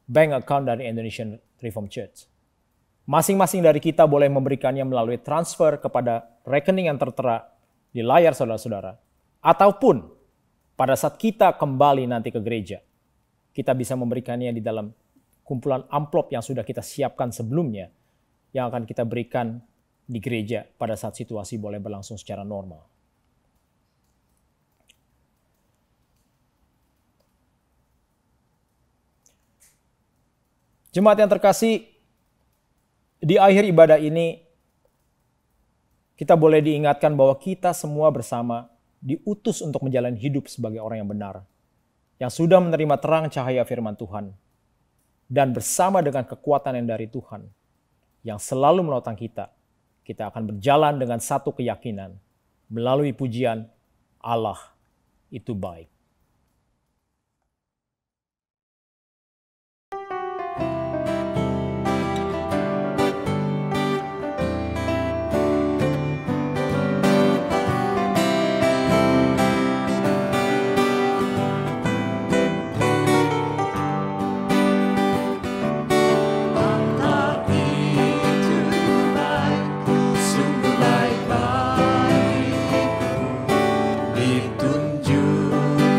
bank account dari Indonesian Reformed Church. Masing-masing dari kita boleh memberikannya melalui transfer kepada rekening yang tertera di layar saudara-saudara. Ataupun pada saat kita kembali nanti ke gereja, kita bisa memberikannya di dalam kumpulan amplop yang sudah kita siapkan sebelumnya, yang akan kita berikan di gereja pada saat situasi boleh berlangsung secara normal. Jemaat yang terkasih, di akhir ibadah ini, kita boleh diingatkan bahwa kita semua bersama diutus untuk menjalani hidup sebagai orang yang benar, yang sudah menerima terang cahaya firman Tuhan, dan bersama dengan kekuatan yang dari Tuhan, yang selalu menopang kita akan berjalan dengan satu keyakinan, melalui pujian Allah itu baik. Ditunjuk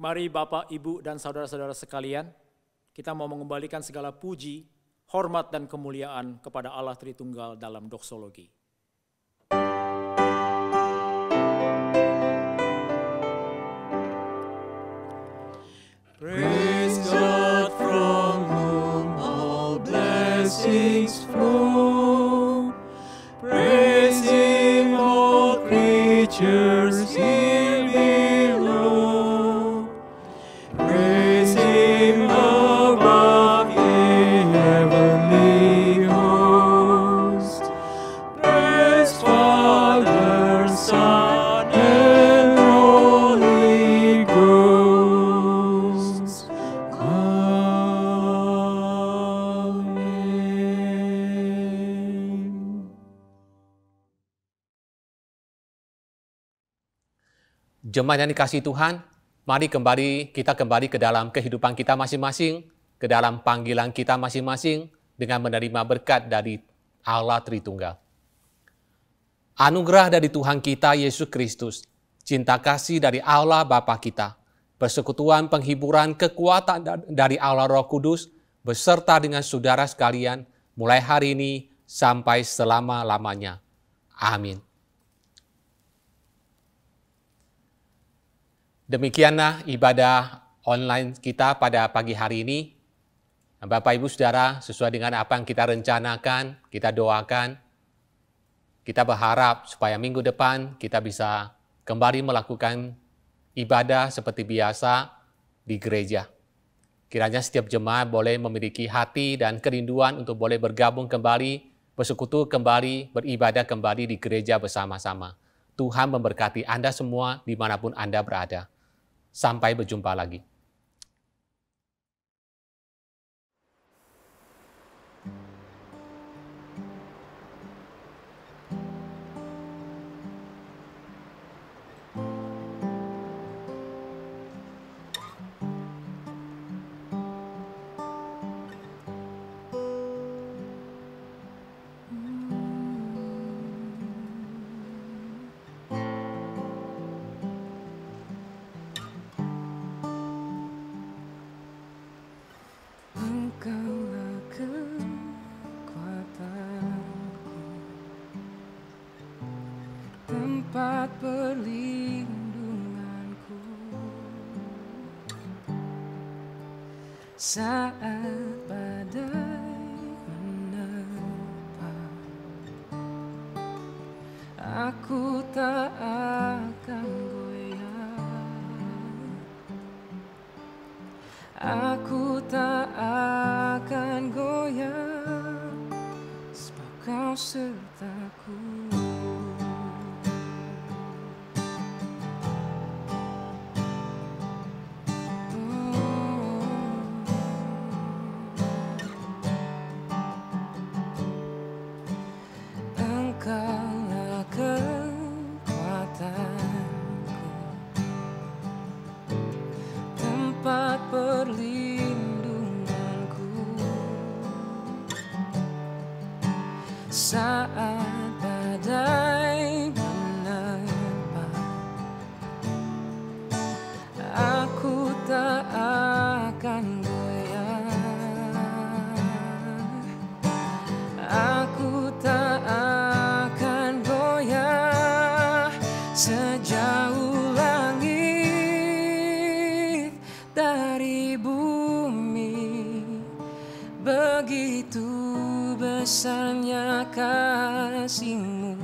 Mari Bapak, Ibu, dan saudara-saudara sekalian, kita mau mengembalikan segala puji, hormat, dan kemuliaan kepada Allah Tritunggal dalam doksologi. Praise God from whom all blessings flow. Praise Him, all creatures here below. Praise Him above, ye heavenly host. Praise Father, Son, and Holy Ghost. Amen. Jemaat yang dikasihi Tuhan, mari kita kembali ke dalam kehidupan kita masing-masing, ke dalam panggilan kita masing-masing dengan menerima berkat dari Allah Tritunggal. Anugerah dari Tuhan kita Yesus Kristus, cinta kasih dari Allah Bapa kita, persekutuan penghiburan kekuatan dari Allah Roh Kudus beserta dengan saudara sekalian mulai hari ini sampai selama-lamanya. Amin. Demikianlah ibadah online kita pada pagi hari ini. Bapak, Ibu, Saudara, sesuai dengan apa yang kita rencanakan, kita doakan, kita berharap supaya minggu depan kita bisa kembali melakukan ibadah seperti biasa di gereja. Kiranya setiap jemaat boleh memiliki hati dan kerinduan untuk boleh bergabung kembali, bersekutu kembali, beribadah kembali di gereja bersama-sama. Tuhan memberkati Anda semua dimanapun Anda berada. Sampai berjumpa lagi. Engkaulah kekuatanku, tempat perlindunganku saat badai menerpa. Aku tak akan goyah, aku tak akan goyah, sebab Kau sertaku. Engkaulah kekuatanku, tempat perlindunganku saat badai menerpa. Aku tak akan goyah, aku tak akan goyah, sejauh langit dari bumi. Begitu besarnya kasih-Mu,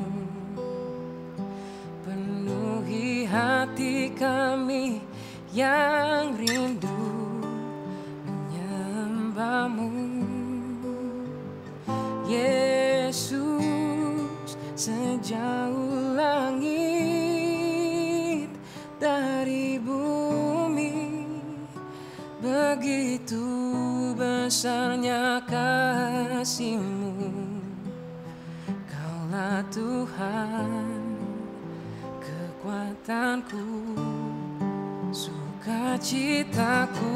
penuhi hati kami yang rindu menyembah-Mu. Yesus, sejauh langit dari bumi, begitu besarnya kasih-Mu. Kaulah Tuhan, kekuatanku, sukacitaku.